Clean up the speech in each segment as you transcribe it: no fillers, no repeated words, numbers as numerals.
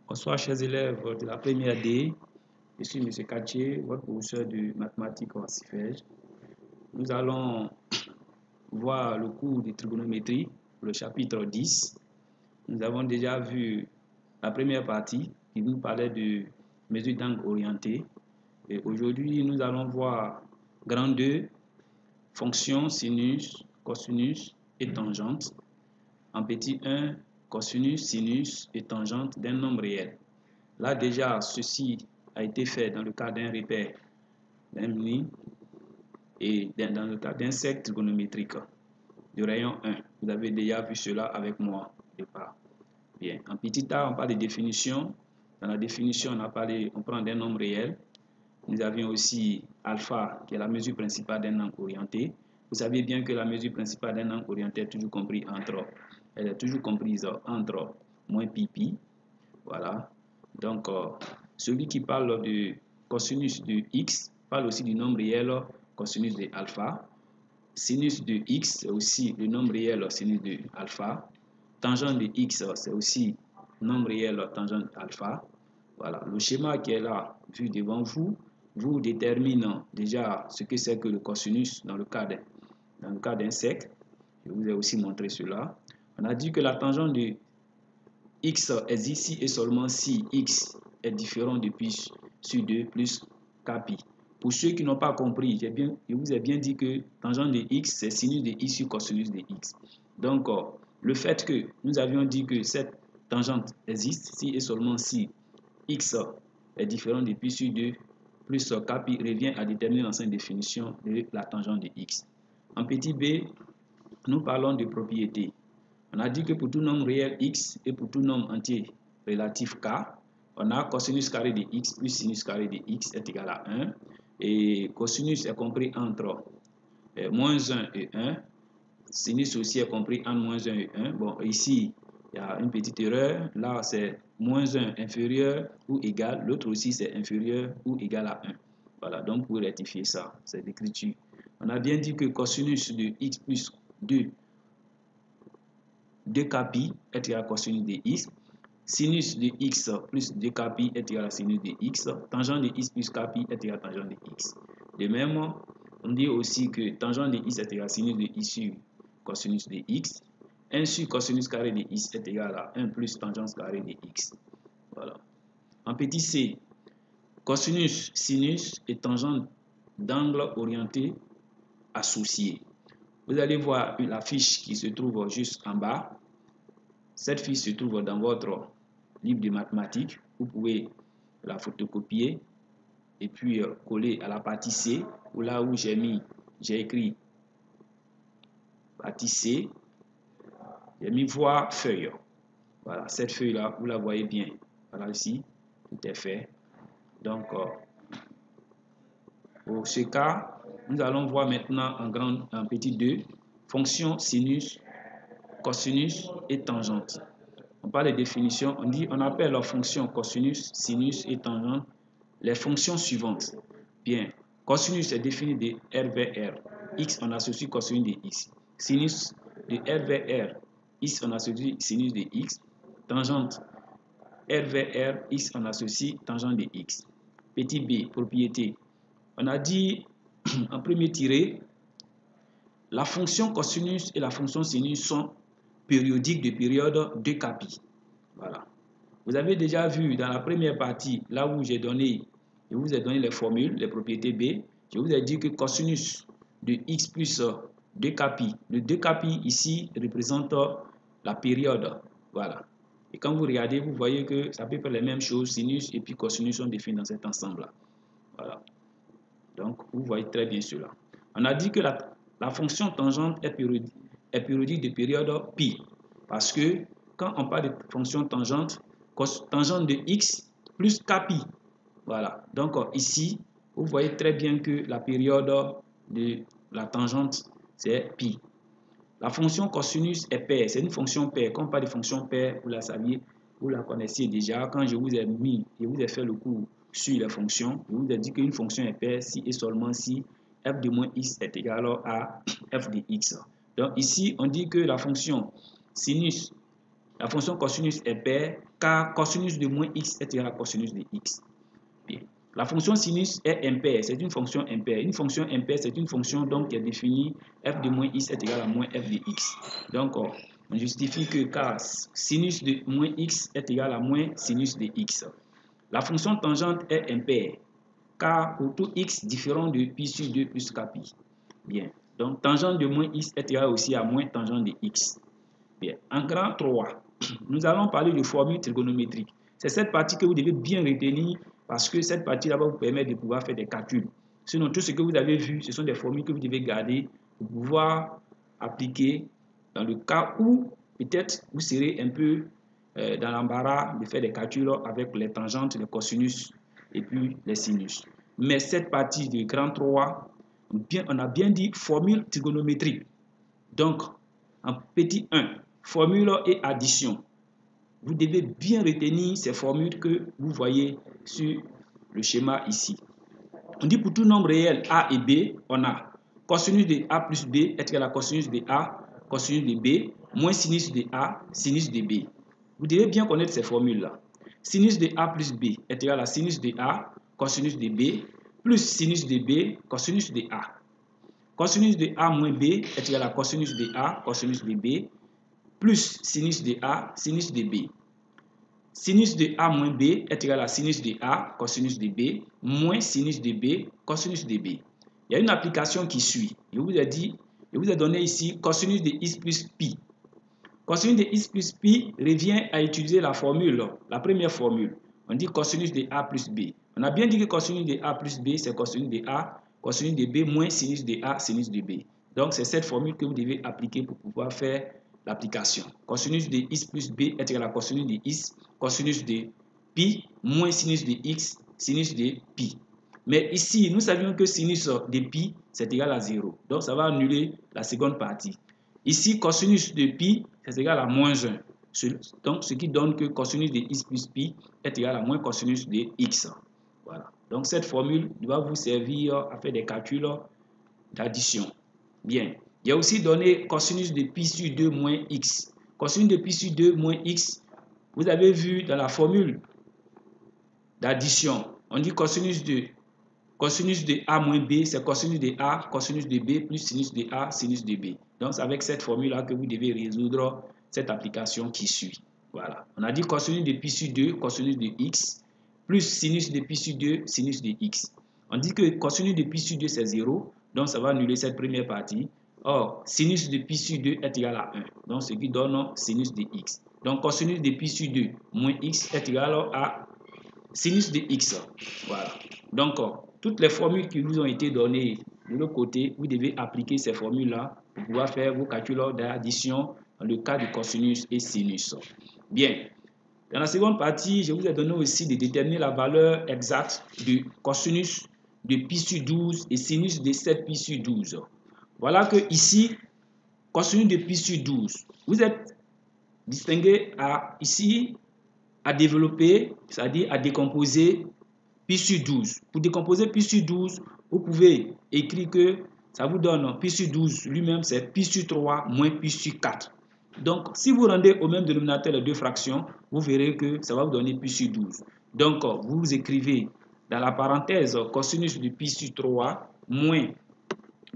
Bonsoir chers élèves de la première D. Je suis M. Katché, votre professeur de mathématiques au CIFEJ. Nous allons voir le cours de trigonométrie, le chapitre 10. Nous avons déjà vu la première partie qui nous parlait de mesures d'angle orienté. Et aujourd'hui, nous allons voir grand 2, fonctions sinus, cosinus et tangente. En petit 1, cosinus, sinus et tangente d'un nombre réel. Là déjà, ceci a été fait dans le cas d'un repère d'un ligne et dans le cas d'un cercle trigonométrique du rayon 1. Vous avez déjà vu cela avec moi au départ. Bien. En petit a, on parle de définition. Dans la définition, on prend des nombres réels. Nous avions aussi alpha, qui est la mesure principale d'un angle orienté. Vous savez bien que la mesure principale d'un angle orienté est toujours comprise entre moins pi. Voilà. Donc, celui qui parle de cosinus de x parle aussi du nombre réel cosinus de alpha. Sinus de x, c'est aussi le nombre réel sinus de alpha. Tangente de x, c'est aussi nombre réel tangente alpha. Voilà. Le schéma qui est là, vu devant vous, vous détermine déjà ce que c'est que le cosinus dans le cas d'un cercle. Je vous ai aussi montré cela. On a dit que la tangente de x est ici et seulement si x est différent de pi sur 2 plus kpi. Pour ceux qui n'ont pas compris, je vous ai bien dit que tangente de x, c'est sinus de x sur cosinus de x. Donc, le fait que nous avions dit que cette tangente existe si et seulement si x est différent de pi sur 2 plus kpi revient à déterminer l'ancienne définition de la tangente de x. En petit b, nous parlons de propriétés. On a dit que pour tout nombre réel x et pour tout nombre entier relatif k, on a cosinus carré de x plus sinus carré de x est égal à 1. Et cosinus est compris entre moins 1 et 1. Sinus aussi est compris entre moins 1 et 1. Bon, ici, il y a une petite erreur. Là, c'est moins 1 inférieur ou égal. L'autre aussi, c'est inférieur ou égal à 1. Voilà, donc pour rectifier ça, c'est l'écriture. On a bien dit que cosinus de x plus 2 kpi est égal à cosinus de x. Sinus de x plus 2 kpi est égal à sinus de x. Tangente de x plus kpi est égal à tangente de x. De même, on dit aussi que tangente de x est égal à sinus de x sur cosinus de x. 1 sur cosinus carré de x est égal à 1 plus tangente carré de x. Voilà. En petit c, cosinus, sinus et tangente d'angle orienté associés. Vous allez voir la fiche qui se trouve juste en bas. Cette fiche se trouve dans votre livre de mathématiques. Vous pouvez la photocopier et puis coller à la partie C, ou là où j'ai écrit partie C, j'ai mis voir feuille. Voilà, cette feuille-là, vous la voyez bien. Voilà ici, tout est fait. Donc, pour ce cas, nous allons voir maintenant en petit 2, fonction sinus, cosinus et tangente. On parle de définition, on appelle la fonction cosinus, sinus et tangente les fonctions suivantes. Bien, cosinus est défini de R vers R. X, on associe cosinus de X. Sinus de R vers R. X, on associe sinus de X. Tangente R vers R. X, on associe tangente de X. Petit b, propriété. On a dit en premier tiré, la fonction cosinus et la fonction sinus sont périodiques de période 2 kpi. Voilà. Vous avez déjà vu dans la première partie, là où je vous ai donné les formules, les propriétés B, je vous ai dit que cosinus de x plus 2 kpi, le 2 kpi ici représente la période. Voilà. Et quand vous regardez, vous voyez que ça peut faire les mêmes choses, sinus et puis cosinus sont définis dans cet ensemble-là. Voilà. Donc, vous voyez très bien cela. On a dit que la fonction tangente est périodique de période pi, parce que quand on parle de fonction tangente de x plus kpi. Voilà. Donc ici, vous voyez très bien que la période de la tangente, c'est pi. La fonction cosinus est paire. C'est une fonction paire. Quand on parle de fonction paire, vous la saviez, vous la connaissiez déjà. Quand je vous ai fait le cours sur les fonctions, je vous ai dit qu'une fonction est paire si et seulement si f de moins x est égal à f de x. Donc ici, on dit que la fonction cosinus est paire car cosinus de moins x est égal à cosinus de x. Bien. La fonction sinus est impaire, c'est une fonction impaire. Une fonction impaire, c'est une fonction donc, qui est définie f de moins x est égal à moins f de x. Donc, on justifie que car sinus de moins x est égal à moins sinus de x. La fonction tangente est impaire, car pour tout x différent de pi sur 2 plus kpi. Bien. Donc, tangente de moins x est égal aussi à moins tangente de x. Bien. En grand 3, nous allons parler de formule trigonométrique. C'est cette partie que vous devez bien retenir parce que cette partie-là va vous permettre de pouvoir faire des calculs. Sinon, tout ce que vous avez vu, ce sont des formules que vous devez garder pour pouvoir appliquer dans le cas où peut-être vous serez un peu dans l'embarras de faire des calculs avec les tangentes, les cosinus et puis les sinus. Mais cette partie de grand 3, on a bien dit formule trigonométrique. Donc, en petit 1, formule et addition. Vous devez bien retenir ces formules que vous voyez sur le schéma ici. On dit pour tout nombre réel a et b, on a cosinus de a plus b est égal à cosinus de a, cosinus de b, moins sinus de a, sinus de b. Vous devez bien connaître ces formules-là. Sinus de a plus b est égal à sinus de a, cosinus de b, plus sinus de b, cosinus de a. Cosinus de a moins b est égal à cosinus de a, cosinus de b, plus sinus de a, sinus de b. Sinus de a moins b est égal à sinus de a, cosinus de b, moins sinus de b, cosinus de b. Il y a une application qui suit. Je vous ai donné ici cosinus de x plus pi. Cosinus de x plus pi revient à utiliser la formule, la première formule. On dit cosinus de a plus b. On a bien dit que cosinus de a plus b, c'est cosinus de a, cosinus de b moins sinus de a, sinus de b. Donc, c'est cette formule que vous devez appliquer pour pouvoir faire l'application. Cosinus de x plus b est égal à cosinus de x, cosinus de pi, moins sinus de x, sinus de pi. Mais ici, nous savions que sinus de pi, c'est égal à 0. Donc, ça va annuler la seconde partie. Ici, cosinus de pi, c'est égal à moins 1. Donc, ce qui donne que cosinus de x plus pi est égal à moins cosinus de x. Voilà. Donc, cette formule doit vous servir à faire des calculs d'addition. Bien. Il y a aussi donné cosinus de pi sur 2 moins x. Cosinus de pi sur 2 moins x, vous avez vu dans la formule d'addition, on dit cosinus de a moins b, c'est cosinus de a, cosinus de b, plus sinus de a, sinus de b. Donc, c'est avec cette formule-là que vous devez résoudre cette application qui suit. Voilà. On a dit cosinus de pi sur 2, cosinus de x, plus sinus de pi sur 2, sinus de x. On dit que cosinus de pi sur 2, c'est 0. Donc, ça va annuler cette première partie. Or, sinus de pi sur 2 est égal à 1. Donc, ce qui donne sinus de x. Donc, cosinus de pi sur 2 moins x est égal à sinus de x. Voilà. Donc, toutes les formules qui vous ont été données de l'autre côté, vous devez appliquer ces formules-là pour pouvoir faire vos calculs d'addition dans le cas de cosinus et sinus. Bien. Dans la seconde partie, je vous ai donné aussi de déterminer la valeur exacte du cosinus de pi sur 12 et sinus de 7 pi sur 12. Voilà que ici, cosinus de pi sur 12, vous êtes distingué ici à développer, c'est-à-dire à décomposer pi sur 12. Pour décomposer pi sur 12, vous pouvez écrire que ça vous donne pi sur 12 lui-même, c'est pi sur 3 moins pi sur 4. Donc, si vous rendez au même dénominateur les deux fractions, vous verrez que ça va vous donner pi sur 12. Donc, vous écrivez dans la parenthèse cosinus de pi sur 3 moins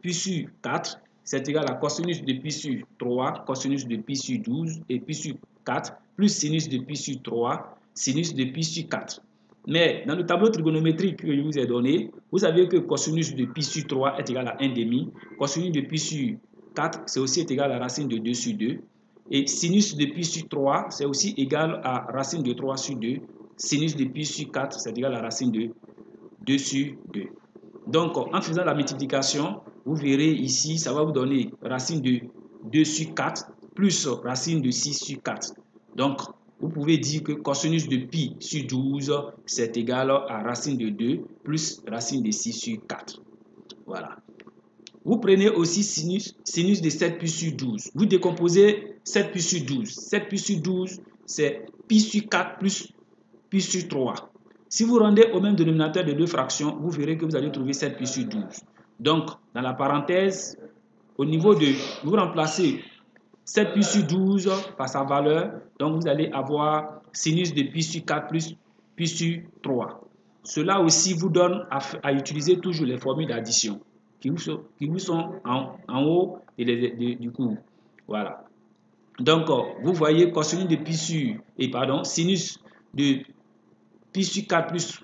pi sur 4, c'est égal à cosinus de pi sur 3, cosinus de pi sur 12 et pi sur 4, plus sinus de pi sur 3, sinus de pi sur 4. Mais dans le tableau trigonométrique que je vous ai donné, vous savez que cosinus de pi sur 3 est égal à 1,5. Cosinus de pi sur 4, c'est aussi égal à racine de 2 sur 2. Et sinus de pi sur 3, c'est aussi égal à racine de 3 sur 2. Sinus de pi sur 4, c'est égal à racine de 2 sur 2. Donc, en faisant la multiplication, vous verrez ici, ça va vous donner racine de 2 sur 4 plus racine de 6 sur 4. Donc, vous pouvez dire que cosinus de pi sur 12, c'est égal à racine de 2 plus racine de 6 sur 4. Voilà. Vous prenez aussi sinus de 7 pi sur 12. Vous décomposez 7 pi sur 12. 7 pi sur 12, c'est pi sur 4 plus pi sur 3. Si vous rendez au même dénominateur de deux fractions, vous verrez que vous allez trouver 7 pi sur 12. Donc, dans la parenthèse, au niveau de... Vous remplacez 7 pi sur 12 par sa valeur. Donc, vous allez avoir sinus de pi sur 4 plus pi sur 3. Cela aussi vous donne à utiliser toujours les formules d'addition qui vous sont en haut du cours. Voilà. Donc, vous voyez cosinus de pi sur, sinus de pi sur 4 plus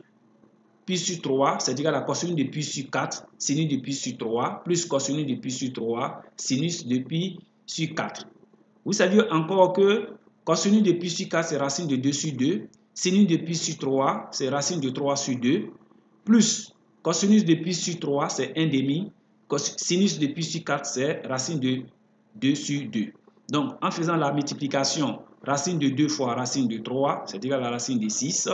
pi sur 3, c'est égal à cosinus de pi sur 4, sinus de pi sur 3, plus cosinus de pi sur 3, sinus de pi sur 4. Vous savez encore que cosinus de pi sur 4, c'est racine de 2 sur 2, sinus de pi sur 3, c'est racine de 3 sur 2, plus cosinus de pi sur 3, c'est 1 demi, sinus de pi sur 4, c'est racine de 2 sur 2. Donc, en faisant la multiplication, racine de 2 fois racine de 3, c'est égal à racine de 6.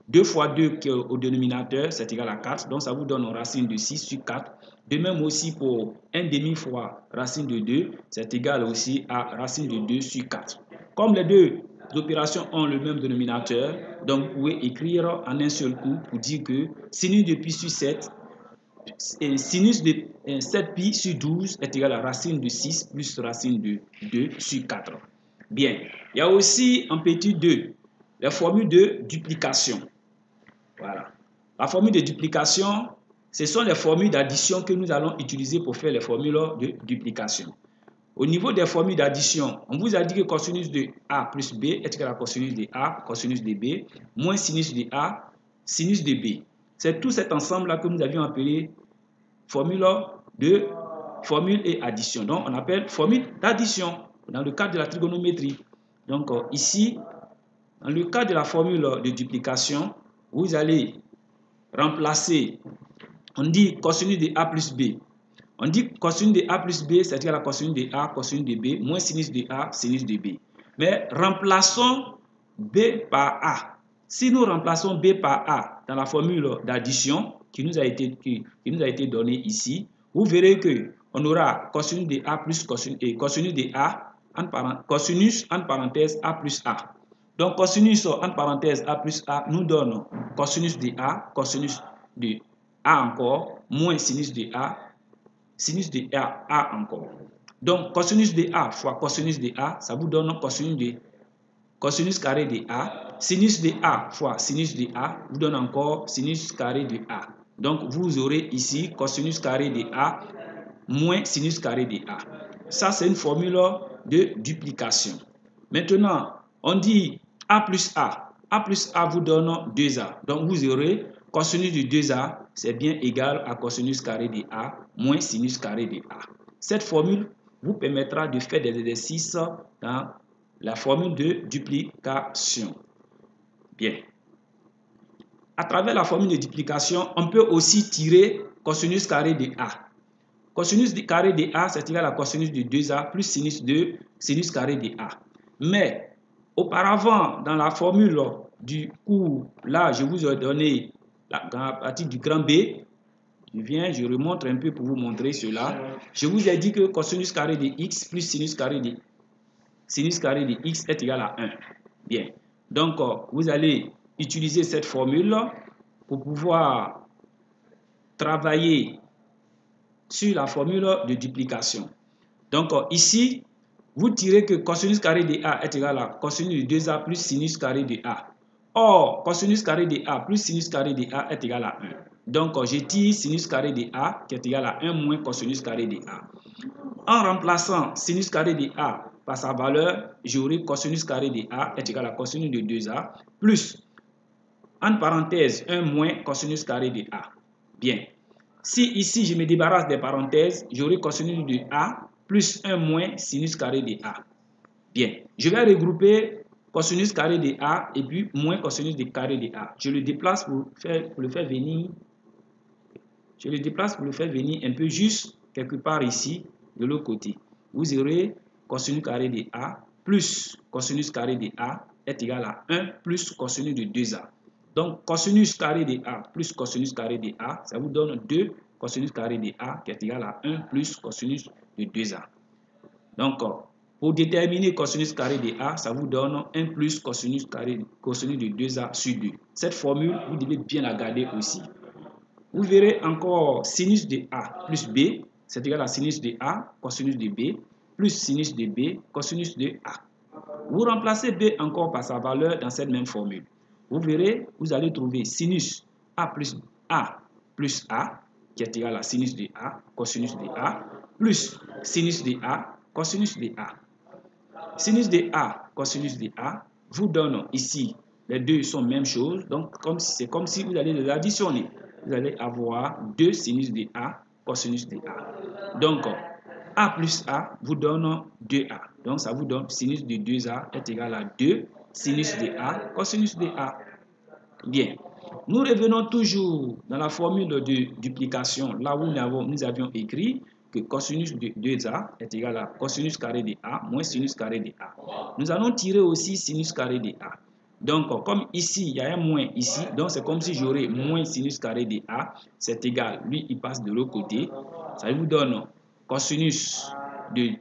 2 fois 2 qui est au dénominateur, c'est égal à 4. Donc, ça vous donne une racine de 6 sur 4. De même aussi pour 1 demi fois racine de 2, c'est égal aussi à racine de 2 sur 4. Comme les deux opérations ont le même dénominateur, donc vous pouvez écrire en un seul coup pour dire que sinus de pi sur 7, sinus de 7 pi sur 12 est égal à racine de 6 plus racine de 2 sur 4. Bien, il y a aussi en petit 2, la formule de duplication. Voilà. La formule de duplication, ce sont les formules d'addition que nous allons utiliser pour faire les formules de duplication. Au niveau des formules d'addition, on vous a dit que cosinus de A plus B est égal à cosinus de A, cosinus de B, moins sinus de A, sinus de B. C'est tout cet ensemble-là que nous avions appelé formule et addition. Donc, on appelle formule d'addition dans le cadre de la trigonométrie. Donc, ici, dans le cas de la formule de duplication, vous allez remplacer, on dit cosinus de A plus B. On dit cosinus de A plus B, c'est égal à cosinus de A, cosinus de B, moins sinus de A, sinus de B. Mais remplaçons B par A. Si nous remplaçons B par A dans la formule d'addition qui nous a été donnée ici, vous verrez que on aura cosinus de A plus cosinus de A, cosinus entre parenthèses A plus A. Donc, cosinus entre parenthèses A plus A nous donne cosinus de A, cosinus de A encore, moins sinus de A, sinus de A encore. Donc, cosinus de A fois cosinus de A, ça vous donne cosinus carré de A. Sinus de A fois sinus de A vous donne encore sinus carré de A. Donc, vous aurez ici cosinus carré de A moins sinus carré de A. Ça, c'est une formule de duplication. Maintenant, on dit A plus A. A plus A vous donne 2A. Donc, vous aurez cosinus de 2A, c'est bien égal à cosinus carré de A moins sinus carré de A. Cette formule vous permettra de faire des exercices dans la formule de duplication. Bien. À travers la formule de duplication, on peut aussi tirer cosinus carré de A. Cosinus carré de A, c'est égal à cosinus de 2A plus sinus de sinus carré de A. Mais auparavant, dans la formule du cours, là, je vous ai donné dans la partie du grand B. Je remonte un peu pour vous montrer cela. Je vous ai dit que cosinus carré de x plus sinus carré de x est égal à 1. Bien. Donc, vous allez utiliser cette formule pour pouvoir travailler sur la formule de duplication. Donc, ici, vous tirez que cosinus carré de A est égal à cosinus de 2A plus sinus carré de A. Or, cosinus carré de A plus sinus carré de A est égal à 1. Donc, je tire sinus carré de A qui est égal à 1 moins cosinus carré de A. En remplaçant sinus carré de A par sa valeur, j'aurai cosinus carré de A est égal à cosinus de 2A plus, entre parenthèses, 1 moins cosinus carré de A. Bien. Si ici, je me débarrasse des parenthèses, j'aurai cosinus de A plus 1 moins sinus carré de A. Bien. Je vais regrouper cosinus carré de A et puis moins cosinus de carré de A. Je le déplace pour le faire venir. Je le déplace pour le faire venir un peu juste quelque part ici, de l'autre côté. Vous aurez cosinus carré de A plus cosinus carré de A est égal à 1 plus cosinus de 2A. Donc, cosinus carré de A plus cosinus carré de A, ça vous donne 2 cosinus carré de A qui est égal à 1 plus cosinus de 2A. Donc, pour déterminer cosinus carré de A, ça vous donne 1 plus cosinus de 2A sur 2. Cette formule, vous devez bien la garder aussi. Vous verrez encore sinus de A plus B, c'est égal à sinus de A, cosinus de B, plus sinus de B, cosinus de A. Vous remplacez B encore par sa valeur dans cette même formule. Vous verrez, vous allez trouver sinus A plus A, qui est égal à sinus de A, cosinus de A, plus sinus de A, cosinus de A. Sinus de A, cosinus de A, vous donne ici, les deux sont même chose, donc c'est comme si vous allez les additionner. Vous allez avoir 2 sinus de A, cosinus de A. Donc, A plus A vous donne 2A. Donc, ça vous donne sinus de 2A est égal à 2 sinus de A, cosinus de A. Bien. Nous revenons toujours dans la formule de duplication, là où nous avions écrit que cosinus de 2A est égal à cosinus carré de A moins sinus carré de A. Nous allons tirer aussi sinus carré de A. Donc, comme ici, il y a un moins ici, donc c'est comme si j'aurais moins sinus carré de A, c'est égal, lui, il passe de l'autre côté. Ça vous donne cosinus de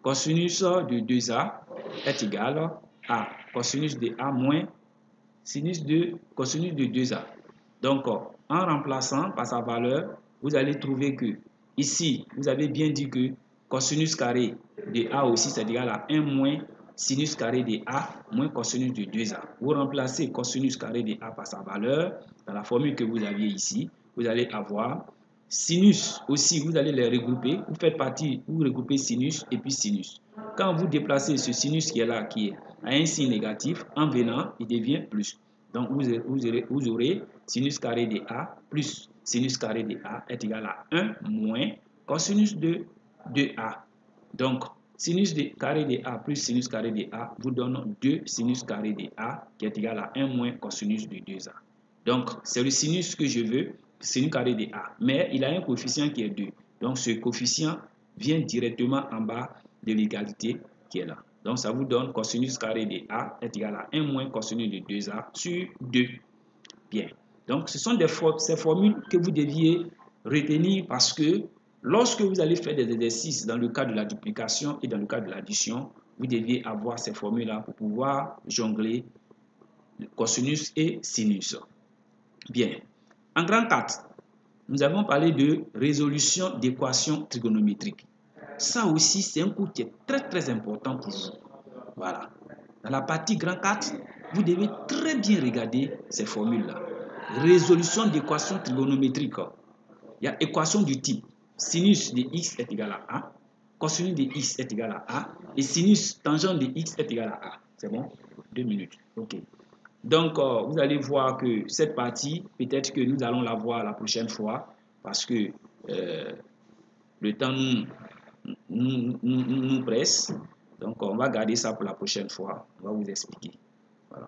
2A est égal à cosinus de A moins cosinus de 2A. Donc, en remplaçant par sa valeur, vous allez trouver que ici, vous avez bien dit que cosinus carré de A aussi, c'est égal à 1 moins sinus carré de A moins cosinus de 2A. Vous remplacez cosinus carré de A par sa valeur dans la formule que vous aviez ici. Vous allez avoir sinus aussi, vous allez les regrouper. Vous faites partie, vous regroupez sinus et puis sinus. Quand vous déplacez ce sinus qui est là, qui est à un signe négatif, en venant, il devient plus. Donc, vous aurez sinus carré de A plus sinus carré de A est égal à 1 moins cosinus de 2A. Donc, sinus carré de A plus sinus carré de A vous donne 2 sinus carré de A qui est égal à 1 moins cosinus de 2A. Donc, c'est le sinus que je veux, sinus carré de A. Mais il a un coefficient qui est 2. Donc, ce coefficient vient directement en bas de l'égalité qui est là. Donc, ça vous donne cosinus carré de A est égal à 1 moins cosinus de 2A sur 2. Bien. Donc, ce sont ces formules que vous deviez retenir parce que lorsque vous allez faire des exercices dans le cas de la duplication et dans le cas de l'addition, vous deviez avoir ces formules-là pour pouvoir jongler cosinus et sinus. Bien. En grand 4, nous avons parlé de résolution d'équations trigonométriques. Ça aussi, c'est un cours qui est très important pour vous. Voilà. Dans la partie grand 4, vous devez très bien regarder ces formules-là. Résolution d'équations trigonométriques. Il y a équation du type sinus de x est égal à a, cosinus de x est égal à a, et sinus tangente de x est égal à a. C'est bon? 2 minutes. OK. Donc, vous allez voir que cette partie, peut-être que nous allons la voir la prochaine fois, parce que le temps nous presse. Donc, on va garder ça pour la prochaine fois. On va vous expliquer. Voilà.